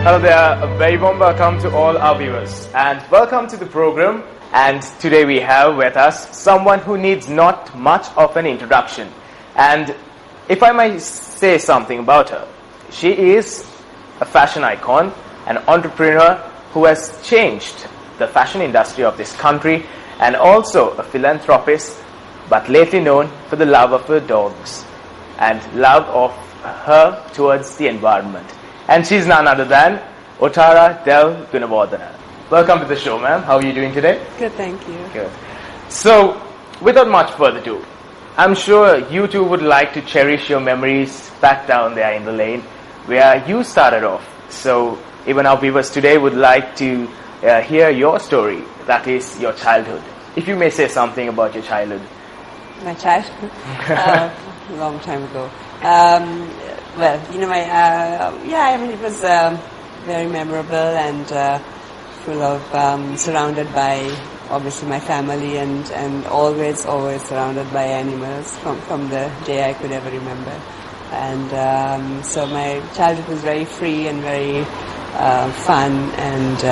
Hello there, a very warm welcome to all our viewers and welcome to the program. And today we have with us someone who needs not much of an introduction. And if I might say something about her, she is a fashion icon, an entrepreneur who has changed the fashion industry of this country, and also a philanthropist, but lately known for the love of her dogs and love of her towards the environment. And she's none other than Otara Del Gunawardana. Welcome to the show, ma'am. How are you doing today? Good, thank you. Good. So, without much further ado, I'm sure you two would like to cherish your memories back down there in the lane where you started off. So, even our viewers today would like to hear your story, that is your childhood. If you may say something about your childhood. My childhood? Long time ago. It was very memorable and full of, surrounded by obviously my family and always surrounded by animals from the day I could ever remember. And so my childhood was very free and very fun, and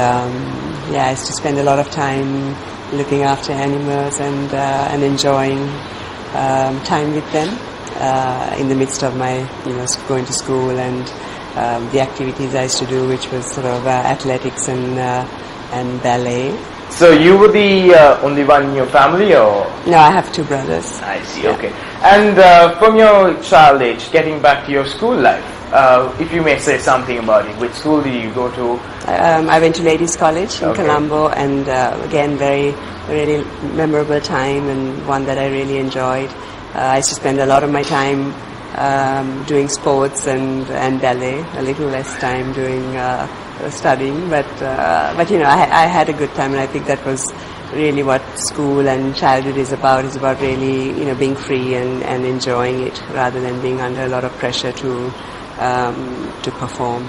I used to spend a lot of time looking after animals and enjoying time with them in the midst of my going to school and the activities I used to do, which was sort of athletics and ballet. So you were the only one in your family, or? No, I have two brothers. I see, yeah. Okay. And from your child age, getting back to your school life, if you may say something about it, which school did you go to? I went to Ladies College in Colombo, and again, really memorable time and one that I really enjoyed. I used to spend a lot of my time doing sports and ballet, a little less time doing studying, but I had a good time, and I think that was really what school and childhood is about really being free and enjoying it rather than being under a lot of pressure to perform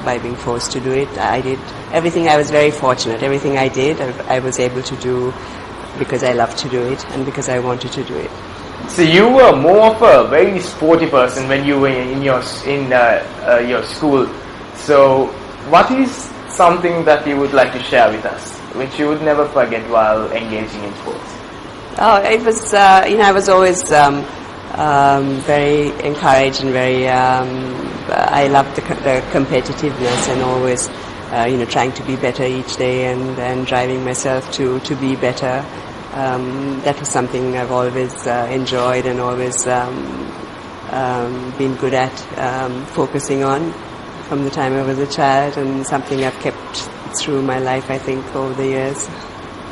by being forced to do it. I did everything. I was very fortunate. Everything I did, I was able to do because I loved to do it and because I wanted to do it. So you were more of a very sporty person when you were in your school. So what is something that you would like to share with us, which you would never forget while engaging in sports? Oh, it was I was always very encouraged and very I loved the competitiveness and always trying to be better each day and driving myself to be better. That was something I've always enjoyed and always been good at focusing on from the time I was a child, and something I've kept through my life, I think, over the years.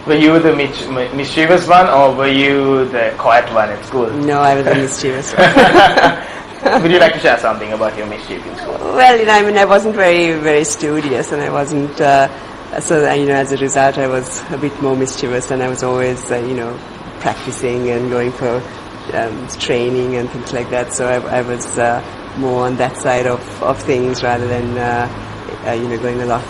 Were you the mischievous one, or were you the quiet one at school? No, I was the mischievous one. Would you like to share something about your mischief in school? Well, I wasn't very, very studious, and I wasn't, as a result, I was a bit more mischievous, and I was always, practicing and going for training and things like that. So I was more on that side of things rather than, going a lot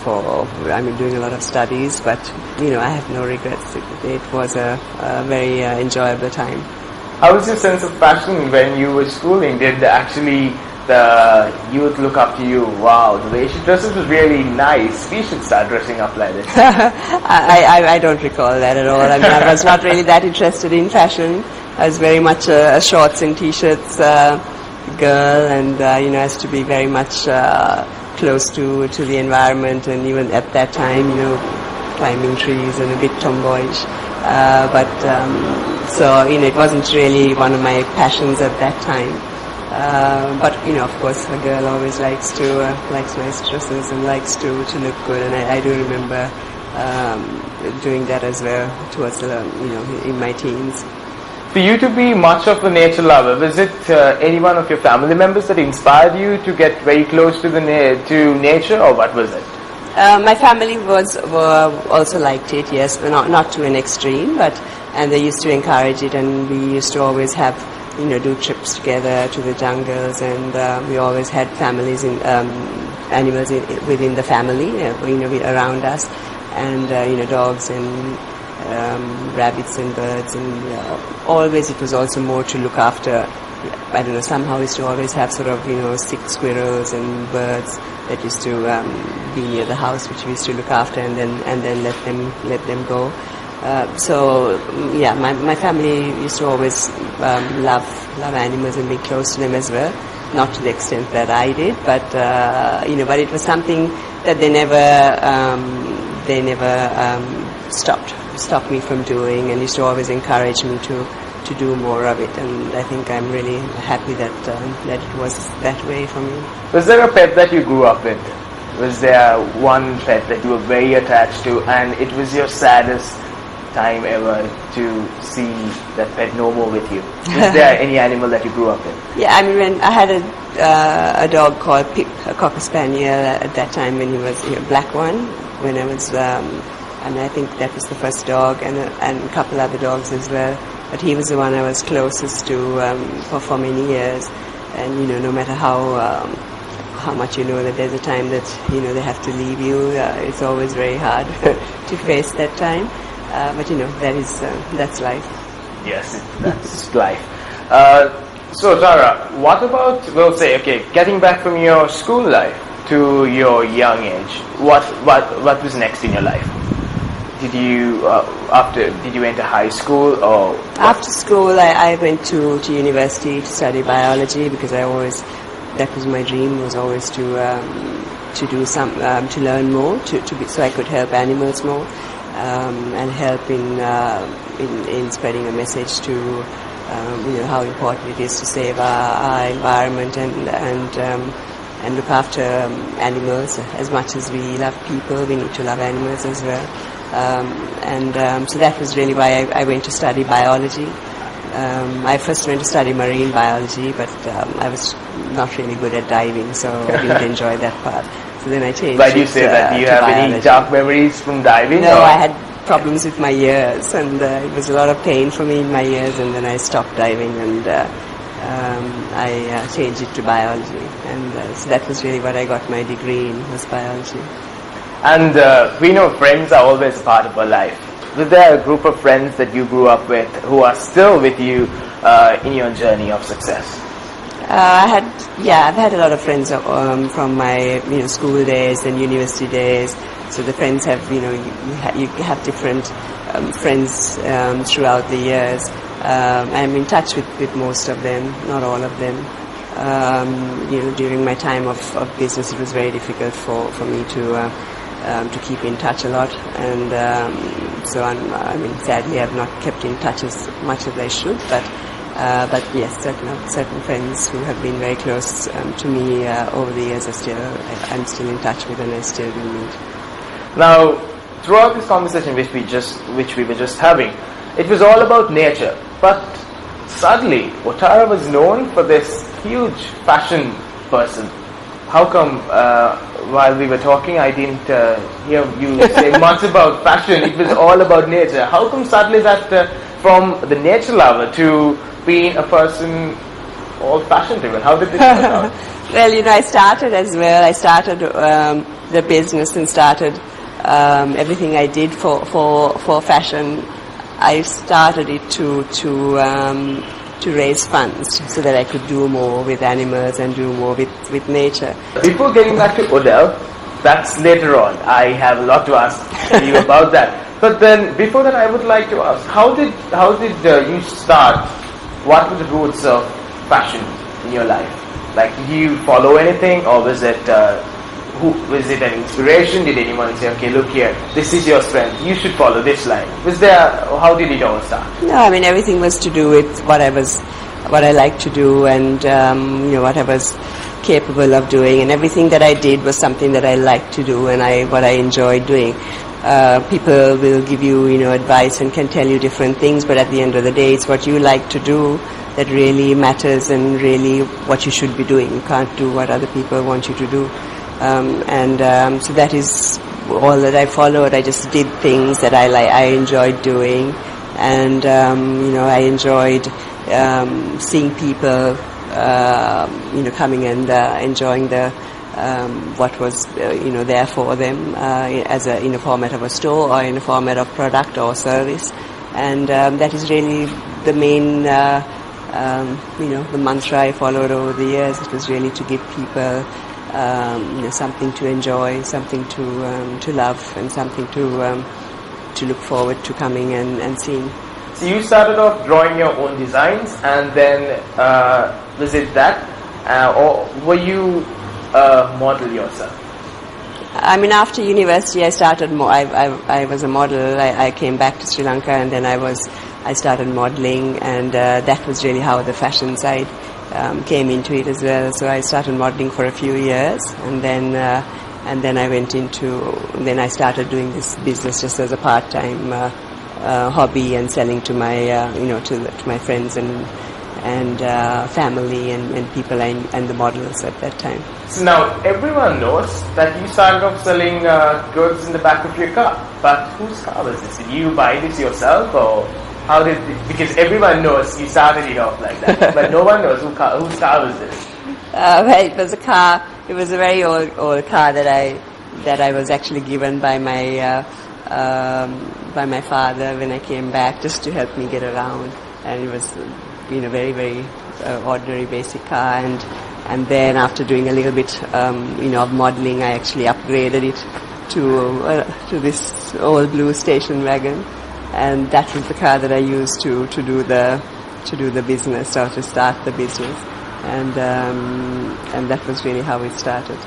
doing a lot of studies. But, I have no regrets. It was a very enjoyable time. How was your sense of fashion when you were schooling? Did actually the youth look up to you? Wow, the way she dresses was really nice. We should start dressing up like this. I don't recall that at all. I was not really that interested in fashion. I was very much a shorts and t-shirts girl, and I used to be very much close to the environment, and even at that time, climbing trees and a bit tomboyish. So it wasn't really one of my passions at that time. But of course, a girl always likes nice dresses and likes to look good, and I do remember doing that as well towards in my teens. For you to be much of a nature lover, was it any one of your family members that inspired you to get very close to nature, or what was it? My family were also liked it, yes, but not to an extreme, and they used to encourage it, and we used to always have do trips together to the jungles, and we always had families animals within the family, around us, and dogs and rabbits and birds, and always it was also more to look after. I don't know, somehow we used to always have sort of, sick squirrels and birds that used to be near the house, which we used to look after, and then let them go. So yeah, my family used to always love animals and be close to them as well. Not to the extent that I did, but but it was something that they never stopped me from doing, and used to always encourage me to do more of it. And I think I'm really happy that it was that way for me. Was there a pet that you grew up with? Was there one pet that you were very attached to, and it was your saddest time ever to see that pet no more with you? Is there any animal that you grew up with? Yeah, I mean, when I had a dog called Pip, a Cocker Spaniel at that time, when he was a black one, when I was, and I think that was the first dog, and a couple other dogs as well. But he was the one I was closest to for many years. And no matter how much that there's a time that they have to leave you, it's always very hard to face that time. But that's life. Yes, that's life. So Otara, what about, we'll say, getting back from your school life to your young age, what was next in your life? Did you enter high school, or after school I went to university to study biology, because that was my dream, was always to learn more, so I could help animals more. And help in spreading a message to how important it is to save our environment and look after animals. As much as we love people, we need to love animals as well. So that was really why I went to study biology. I first went to study marine biology, but I was not really good at diving, so I didn't enjoy that part. So then I changed. But you say that you have biology. Any dark memories from diving? No, I had problems with my ears, and it was a lot of pain for me in my ears, and then I stopped diving, and I changed it to biology. And so that was really what I got my degree in, was biology. And we know friends are always a part of our life. Was there a group of friends that you grew up with who are still with you in your journey of success? I've had a lot of friends from my school days and university days. So the friends have you have different friends throughout the years. I'm in touch with most of them, not all of them. During my time of business, it was very difficult for me to keep in touch a lot, and so sadly I've not kept in touch as much as I should, but yes, certain friends who have been very close to me over the years I'm still in touch with, and I still do meet. Now, throughout this conversation which we were just having, it was all about nature, but suddenly Otara was known for this huge fashion person. How come while we were talking I didn't hear you say much about fashion? It was all about nature. How come suddenly that from the nature lover to being a person all fashion driven? How did this work out? Well, I started as well. I started the business and started everything I did for fashion. I started it to raise funds so that I could do more with animals and do more with nature. Before getting back to Odell, that's later on. I have a lot to ask you about that. But then before that, I would like to ask, how did you start? What were the roots of fashion in your life? Like, did you follow anything, or was it an inspiration? Did anyone say, okay, look here, this is your strength, you should follow this line? How did it all start? No, everything was to do with what I liked to do, and what I was capable of doing, and everything that I did was something that I liked to do, and what I enjoyed doing. People will give you, advice and can tell you different things, but at the end of the day, it's what you like to do that really matters, and really what you should be doing. You can't do what other people want you to do. So that is all that I followed. I just did things that I enjoyed doing, and I enjoyed seeing people coming and enjoying what was there for them as in a format of a store or in a format of product or service, and that is really the main the mantra I followed over the years. It was really to give people something to enjoy, something to love, and something to look forward to coming and seeing. So you started off drawing your own designs, and then was it that, or were you a model yourself? I mean, after university, I started. I was a model. I came back to Sri Lanka, and then I started modeling, and that was really how the fashion side came into it as well. So I started modeling for a few years, and then I went into. Then I started doing this business just as a part-time hobby, and selling to my to my friends and family and people and the models at that time. So now everyone knows that you started off selling goods in the back of your car. But whose car was this? Did you buy this yourself, or how did it, because everyone knows you started it off like that, but no one knows whose car was this? Well, it was a car. It was a very old car that I was actually given by my father when I came back, just to help me get around, and it was very, very ordinary basic car, and then after doing a little bit of modeling, I actually upgraded it to this old blue station wagon, and that was the car that I used to do the business, or to start the business, and that was really how it started.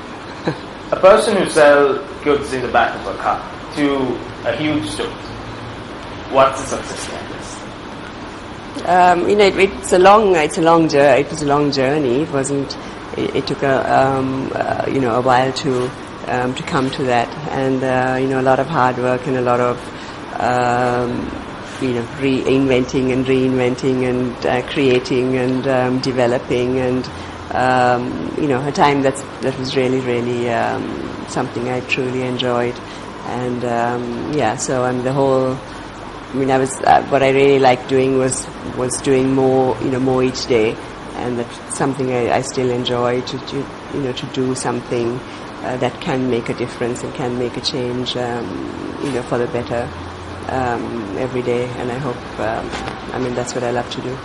A person who sells goods in the back of a car to a huge store, what's the success like this? It's a long journey. It was a long journey. It wasn't. It took a while to come to that, and a lot of hard work and a lot of reinventing and creating and developing, and a time that was really something I truly enjoyed, and so I'm the whole. I mean, what I really liked doing was doing more each day, and that's something I still enjoy, to do something that can make a difference and can make a change, for the better every day. And I hope, that's what I love to do.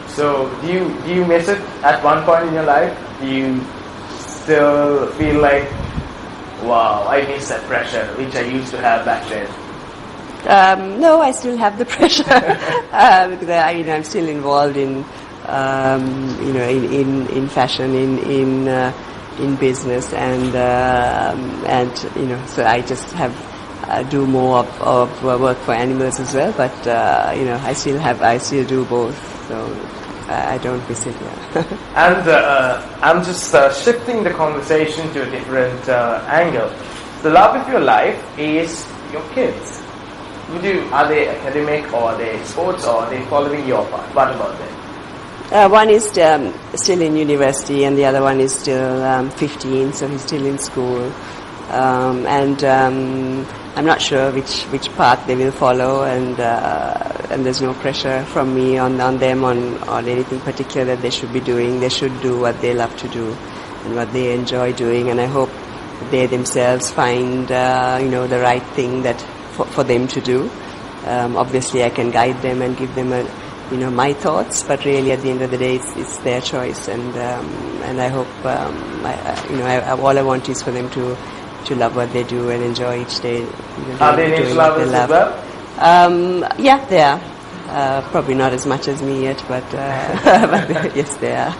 So, do you miss it at one point in your life? Do you still feel like, wow, I miss that pressure which I used to have back then? No, I still have the pressure because I'm still involved in in fashion, in business, and so I just have do more of work for animals as well. But I still do both, so I don't miss it. Yeah. And I'm just shifting the conversation to a different angle. The love of your life is your kids. Are they academic, or are they sports, or are they following your path? What about them? One is still in university, and the other one is still 15, so he's still in school. And I'm not sure which path they will follow, and there's no pressure from me on them on anything particular that they should be doing. They should do what they love to do and what they enjoy doing, and I hope they themselves find the right thing that for them to do. Obviously, I can guide them and give them my thoughts, but really at the end of the day, it's their choice, and I hope all I want is for them to love what they do and enjoy each day. Are they nature lovers as well? Yeah, they are. Probably not as much as me yet, but yes, they are.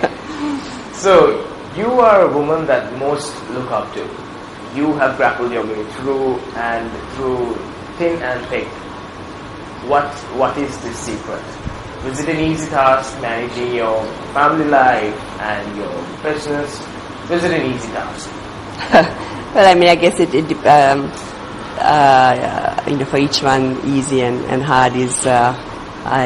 So you are a woman that most look up to. You have grappled your way through thin and thick. What is the secret? Was it an easy task managing your family life and your business? Was it an easy task? Well, I guess it for each one, easy and hard is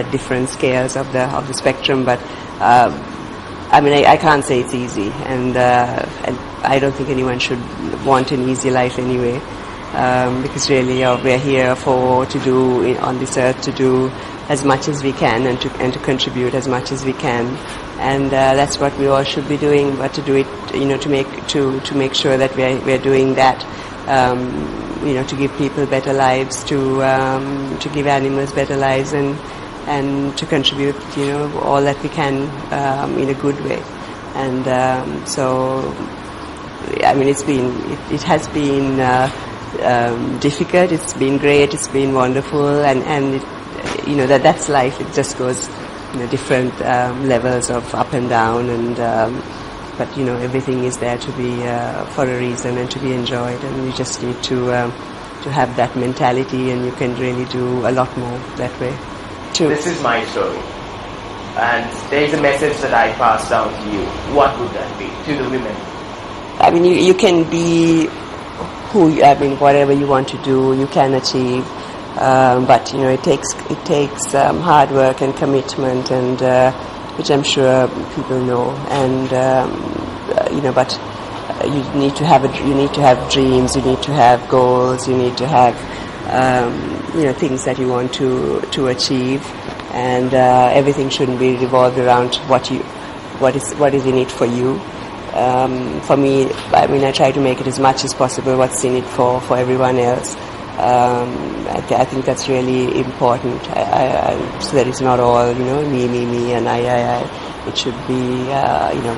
different scales of the spectrum. But I can't say it's easy, and I don't think anyone should want an easy life anyway. Because really we're here to do on this earth, to do as much as we can and to contribute as much as we can, and that's what we all should be doing. But to do it, to make sure that we're doing that, to give people better lives, to give animals better lives, and to contribute, all that we can in a good way. And so I mean, it has been difficult. It's been great. It's been wonderful, and it, that's life. It just goes different levels of up and down, and but everything is there to be for a reason and to be enjoyed, and you just need to have that mentality, and you can really do a lot more that way. This is my story, and there is a message that I pass down to you. What would that be to the women? I mean, you can be whatever you want to do, you can achieve. But it takes hard work and commitment, and which I'm sure people know. And but you need to have dreams. You need to have goals. You need to have things that you want to achieve, and everything shouldn't be revolved around what is in it for you. For me, I mean, I try to make it as much as possible what's in it for everyone else. I think that's really important. So that it's not all me, and I. It should be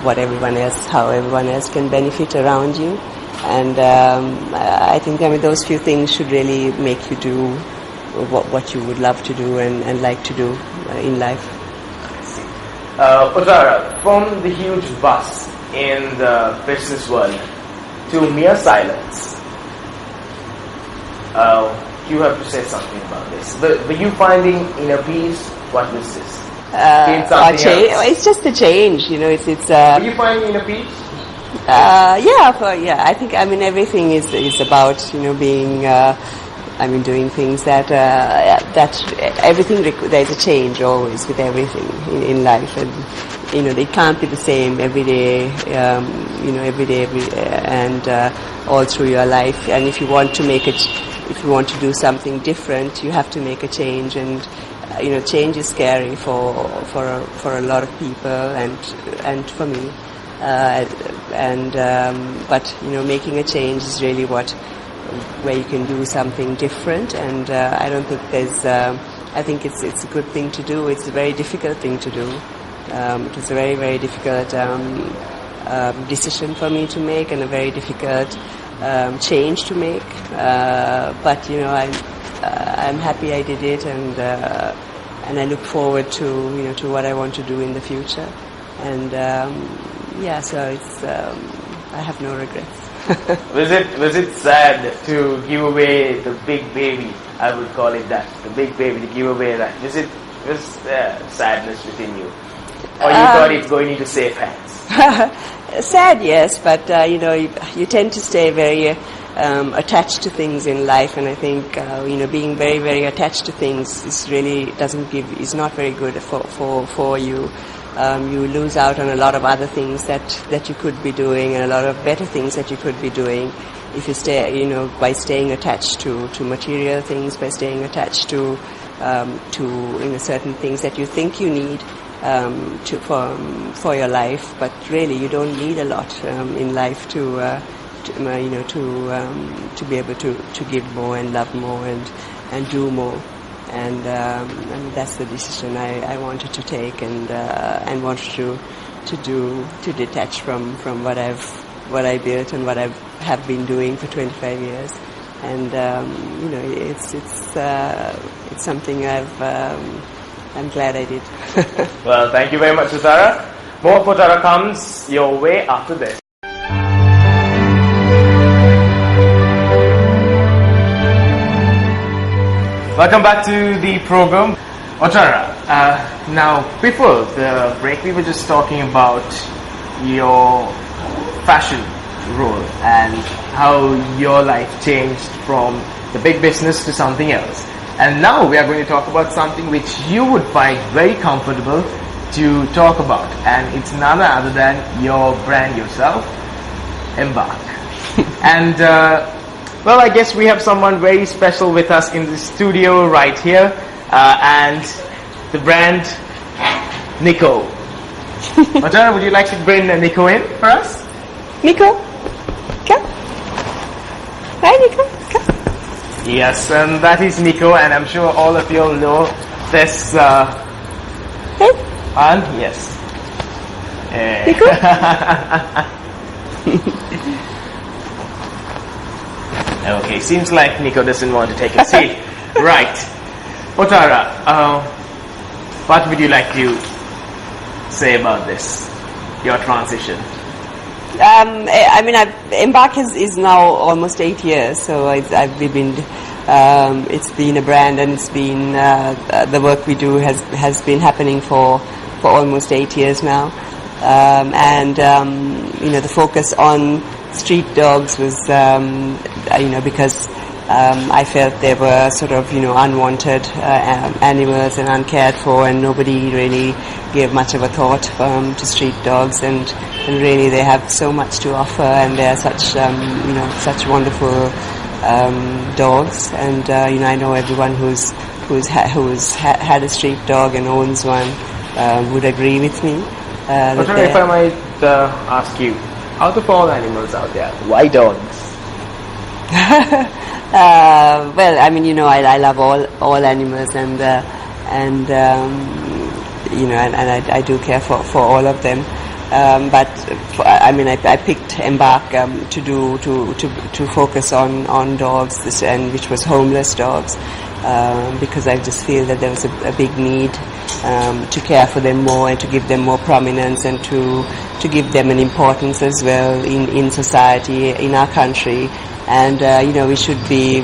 what everyone else, how everyone else can benefit around you. And I think those few things should really make you do what you would love to do and like to do in life. Otara, from the huge buzz in the business world to mere silence, you have to say something about this. Were you finding inner peace? What was this? It's just a change, Were you finding inner peace? I think everything is about being. Doing things that everything. There's a change always with everything in life, and it can't be the same every day. And all through your life. And if you want to if you want to do something different, you have to make a change. And change is scary for a lot of people, and for me. But making a change is really where you can do something different, and I don't think there's. I think it's a good thing to do. It's a very difficult thing to do. It was a very, very difficult decision for me to make, and a very difficult change to make. But I'm happy I did it, and I look forward to to what I want to do in the future. And so it's. I have no regrets. Was it sad to give away the big baby? I would call it that, the big baby, to give away that. Was sadness within you, or you thought it's going into safe hands? Sad, yes, but you tend to stay very attached to things in life, and I think being very, very attached to things is not very good for you. You lose out on a lot of other things that you could be doing, and a lot of better things that you could be doing if you stay, by staying attached to material things, by staying attached to certain things that you think you need for your life, but really you don't need a lot in life to be able to give more and love more and do more. And that's the decision I wanted to take, and wanted to detach from what I built and what I have been doing for 25 years. And it's something I'm glad I did. Well, thank you very much, Otara. More of Otara comes your way after this. Welcome back to the program. Otara, now before the break we were just talking about your fashion role and how your life changed from the big business to something else. And now we are going to talk about something which you would find very comfortable to talk about, and it's none other than your brand yourself, Embark. And well, I guess we have someone very special with us in the studio right here, and the brand Nico. Otara, would you like to bring Nico in for us? Nico, come. Hi, Nico, come. Yes, and that is Nico, and I'm sure all of you all know this. Hey. And yes. Nico. Okay, seems like Nico doesn't want to take a seat. Right. Otara, what would you like to say about this, your transition? I mean, Embark is now almost 8 years, so we've been. It's been a brand, and it's been the work we do has been happening for almost 8 years now, the focus on street dogs was because I felt they were sort of unwanted animals and uncared for, and nobody really gave much of a thought to street dogs, and really they have so much to offer, and they're such such wonderful dogs, and I know everyone who's had a street dog and owns one would agree with me. If I might ask you, out of all animals out there, why dogs? Well, I mean, I love all animals, and I do care for all of them. But I picked Embark to focus on dogs, which was homeless dogs, because I just feel that there was a big need to care for them more and to give them more prominence and to give them an importance as well in society, in our country. And we should be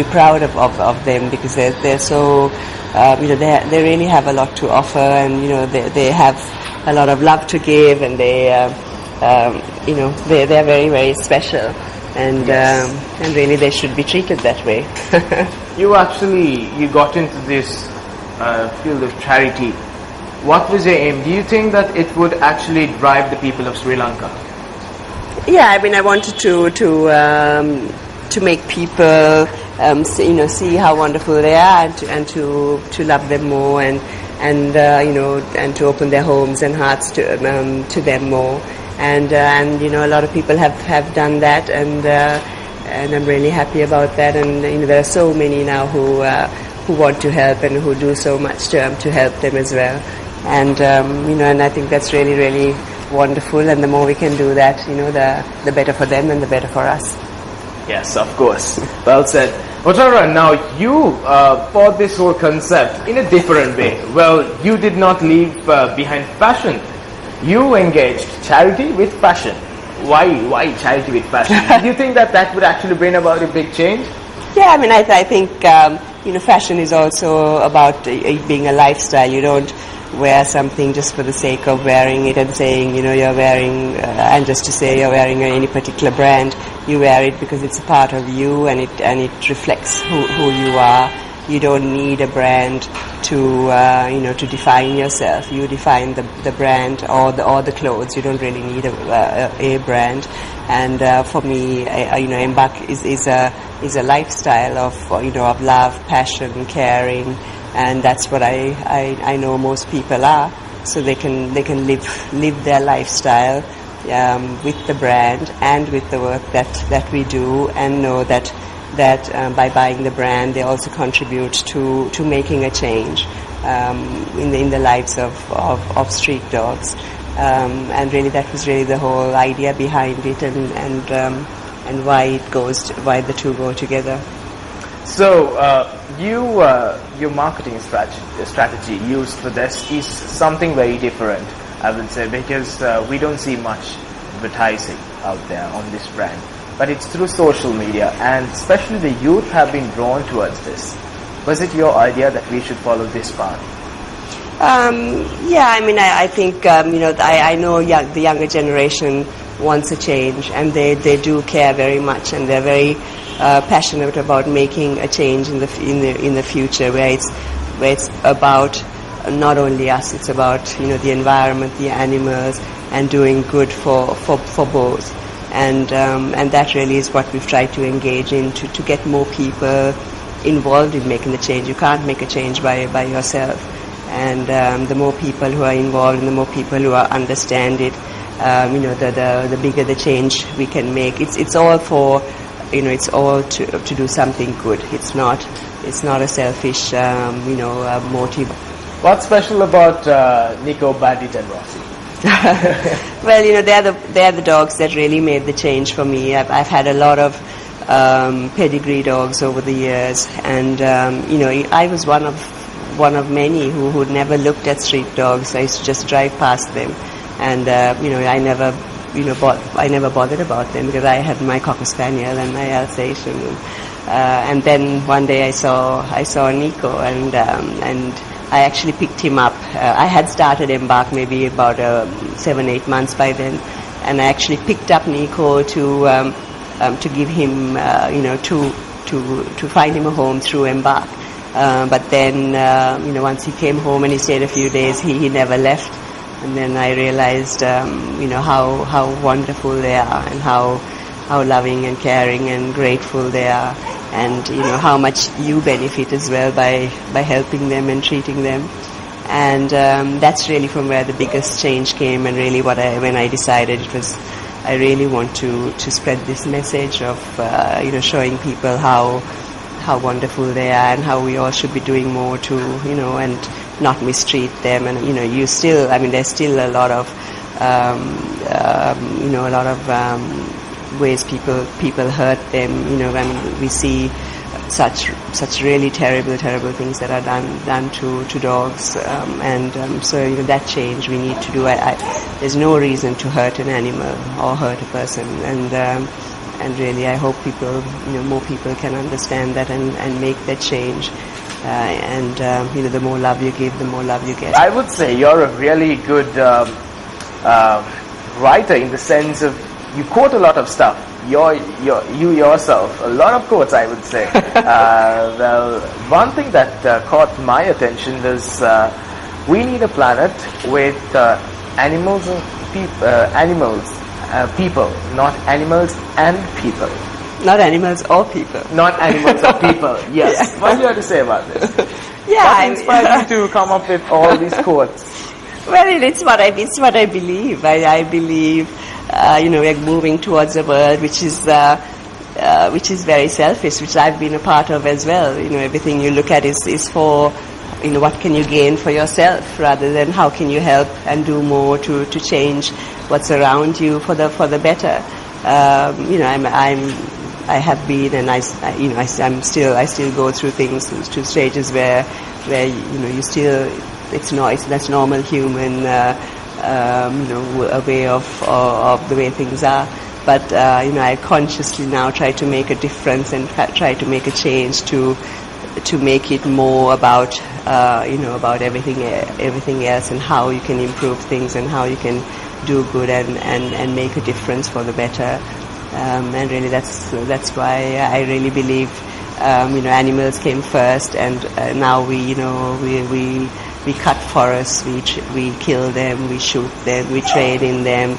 proud of them, because they're so they really have a lot to offer, and they have a lot of love to give, and they're very, very special, and yes. And really they should be treated that way. You got into this field of charity. What was your aim? Do you think that it would actually drive the people of Sri Lanka? Yeah, I mean, I wanted to make people see how wonderful they are, and to love them more, and to open their homes and hearts to them more, and a lot of people have done that, and I'm really happy about that, and there are so many now who want to help and who do so much to help them as well, and and I think that's really, really wonderful, and the more we can do that, the better for them and the better for us. Yes, of course. Well said. Otara, now you bought this whole concept in a different way. Well, you did not leave behind fashion. You engaged charity with passion. Why charity with passion? Do you think that would actually bring about a big change? Yeah, I mean, I think fashion is also about being a lifestyle. You don't wear something just for the sake of wearing it and saying, you're wearing, and just to say you're wearing any particular brand. You wear it because it's a part of you, and it reflects who you are. You don't need a brand to define yourself. You define the brand or the clothes. You don't really need a brand. And for me, Embark is a lifestyle of of love, passion, caring, and that's what I know most people are. So they can live their lifestyle with the brand and with the work that we do, and know that by buying the brand they also contribute to making a change in the lives of street dogs, and really that was really the whole idea behind it, and why the two go together. So your marketing strategy used for this is something very different, I would say, because we don't see much advertising out there on this brand, but it's through social media, and especially the youth have been drawn towards this. Was it your idea that we should follow this path? Yeah, I mean, I think I know the younger generation wants a change, and they do care very much, and they're very passionate about making a change in the future, where it's about not only us, it's about the environment, the animals, and doing good for both, and that really is what we've tried to engage in, to get more people involved in making the change. You can't make a change by yourself, and the more people who are involved and the more people who understand it, the bigger the change we can make. It's all for it's all to do something good. It's not a selfish motive. What's special about Nico, Bandit and Rossi? Well, they're the dogs that really made the change for me. I've had a lot of pedigree dogs over the years, and I was one of many who never looked at street dogs. I used to just drive past them, and I never bothered about them because I had my Cocker Spaniel and my Alsatian, and then one day I saw Nico, and I actually picked him up. I had started Embark maybe about 7-8 months by then, and I actually picked up Nico to give him, to find him a home through Embark. But then, once he came home and he stayed a few days, he never left. And then I realized, how wonderful they are, and how loving and caring and grateful they are, and how much you benefit as well by helping them and treating them. And that's really from where the biggest change came, and really when I decided I really want to spread this message of showing people how wonderful they are, and how we all should be doing more to and not mistreat them. And there's still a lot of ways people hurt them. We see such really terrible things that are done to dogs, so that change we need to do. There's no reason to hurt an animal or hurt a person, and really I hope more people can understand that and make that change. The more love you give, the more love you get. I would say you're a really good writer, in the sense of you quote a lot of stuff. You yourself, a lot of quotes, I would say. Well, one thing that caught my attention was we need a planet with animals and people, not animals and people. Not animals or people. Not animals or people, yes. Yeah. What do you have to say about this? Yeah, what inspired you to come up with all these quotes? Well, it's what I believe. I believe, we're moving towards a world which is very selfish, which I've been a part of as well. Everything you look at is for, what can you gain for yourself, rather than how can you help and do more to change what's around you for the better. I have been, and I still go through things, through stages where you still, that's normal human a way of the way things are. But I consciously now try to make a difference and try to make a change to make it more about about everything else, and how you can improve things, and how you can do good and make a difference for the better. And really that's why I really believe animals came first, and now we cut forests, we kill them, we shoot them, we trade in them.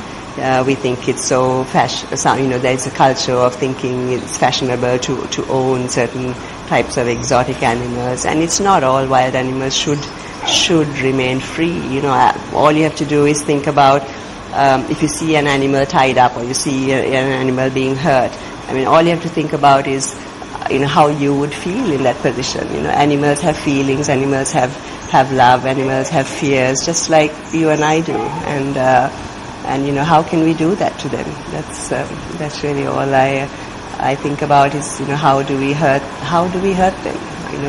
We think it's so there's a culture of thinking it's fashionable to own certain types of exotic animals, and it's not all wild animals should remain free. All you have to do is think about if you see an animal tied up, or you see an animal being hurt. All you have to think about is how you would feel in that position. Animals have feelings, animals have love, animals have fears, just like you and I do, and how can we do that to them? That's really all I think about is how do we hurt them?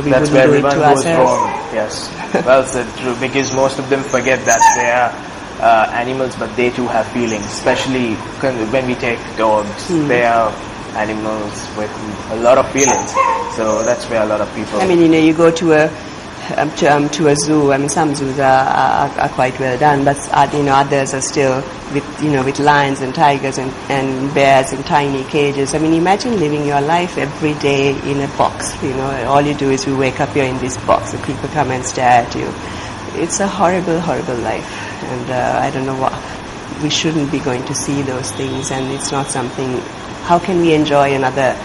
We That's wouldn't where do it everyone to goes ourselves. wrong. Yes, well said, true. Because most of them forget that they are animals, but they too have feelings. Especially when we take dogs, they are animals with a lot of feelings. So that's where a lot of people. You go to a zoo. Some zoos are quite well done, but others are still with lions and tigers and bears in tiny cages. Imagine living your life every day in a box. All you do is you wake up, you're in this box, and people come and stare at you. It's a horrible, horrible life, and I don't know what. We shouldn't be going to see those things, and it's not something. How can we enjoy another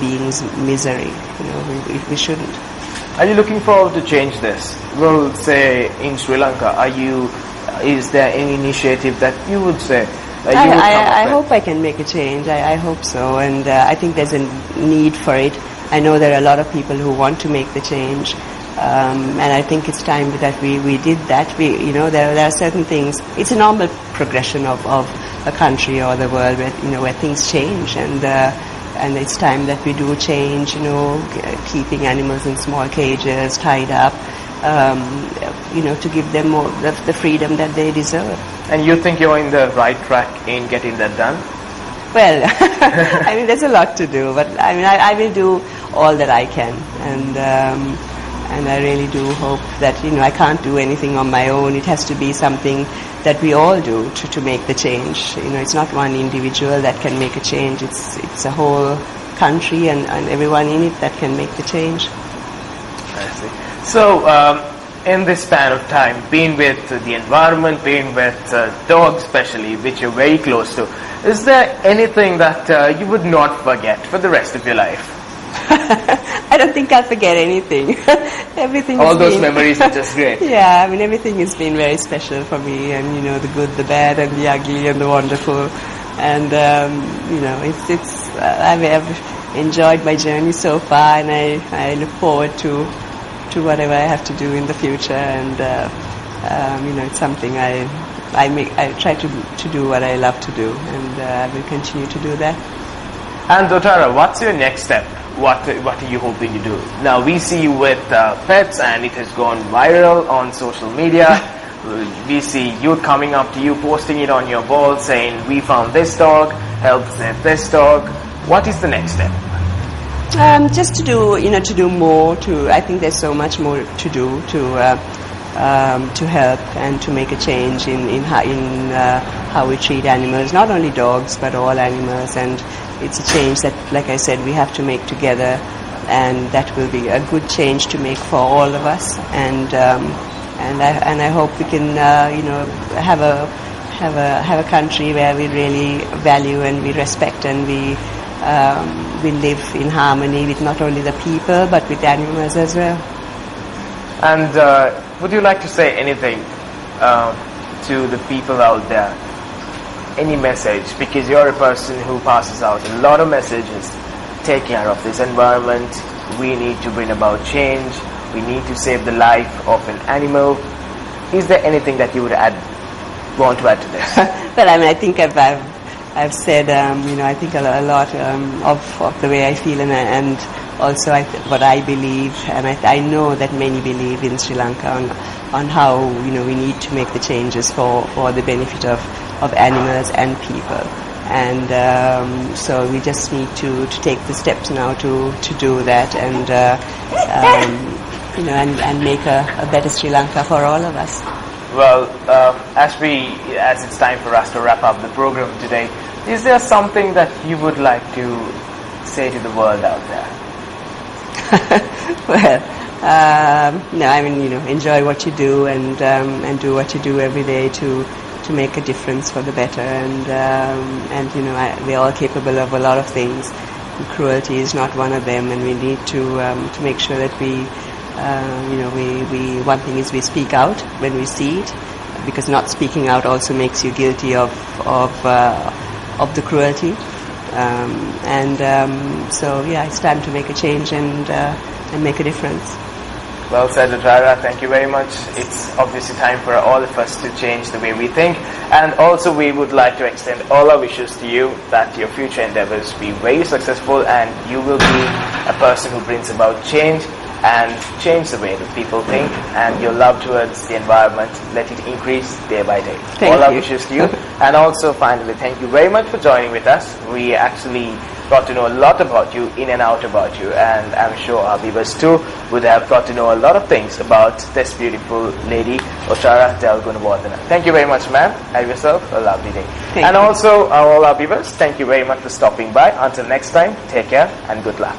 being's misery? We shouldn't. Are you looking forward to change this? We'll say in Sri Lanka, is there any initiative that you would say I hope I can make a change. I hope so, and I think there's a need for it. I know there are a lot of people who want to make the change, and I think it's time that we did that. There are certain things. It's a normal progression of a country or the world where things change, and and it's time that we do change, keeping animals in small cages, tied up, to give them more the freedom that they deserve. And you think you're in the right track in getting that done? Well, I mean, there's a lot to do, but I mean, I will do all that I can, and I really do hope that, I can't do anything on my own. It has to be something that we all do to make the change. It's not one individual that can make a change. It's a whole country and everyone in it that can make the change. I see. So, in this span of time, being with the environment, being with dogs especially, which you're very close to, is there anything that you would not forget for the rest of your life? I don't think I'll forget anything. Everything. All those memories are just great. Yeah, I mean, everything has been very special for me, and the good, the bad, and the ugly, and the wonderful, and I've enjoyed my journey so far, and I look forward to whatever I have to do in the future, and it's something I try to do what I love to do, and I will continue to do that. And Otara, what's your next step? What are you hoping to do? Now we see you with pets, and it has gone viral on social media. We see you coming up to you, posting it on your wall, saying, "We found this dog, help save this dog." What is the next step? Just to do more. I think there's so much more to do to help and to make a change in how we treat animals, not only dogs but all animals. And it's a change that, like I said, we have to make together, and that will be a good change to make for all of us. And I hope we can have a country where we really value and we respect and we live in harmony with not only the people but with animals as well. And would you like to say anything to the people out there? Any message? Because you're a person who passes out a lot of messages. Take care of this environment. We need to bring about change. We need to save the life of an animal. Is there anything that you would want to add to this? Well, I mean, I think I've said, I think a lot of the way I feel, and also what I believe, and I know that many believe in Sri Lanka on how we need to make the changes for the benefit of animals and people, and so we just need to take the steps now to do that, and and make a better Sri Lanka for all of us. Well, as it's time for us to wrap up the program today, is there something that you would like to say to the world out there? Well, no, I mean, enjoy what you do, and do what you do every day to make a difference for the better, and we're all capable of a lot of things. And cruelty is not one of them, and we need to make sure that we one thing is we speak out when we see it, because not speaking out also makes you guilty of the cruelty, so yeah, it's time to make a change and make a difference. Well said, Otara. Thank you very much. It's obviously time for all of us to change the way we think, and also we would like to extend all our wishes to you that your future endeavors be very successful, and you will be a person who brings about change and change the way that people think, and your love towards the environment, let it increase day by day. All our wishes to you. And also finally, thank you very much for joining with us. We actually got to know a lot about you, in and out about you, and I'm sure our viewers too would have got to know a lot of things about this beautiful lady, Otara Delgunawardena. Thank you very much, ma'am. Have yourself a lovely day. Thank you. Also, all our viewers, thank you very much for stopping by. Until next time, take care and good luck.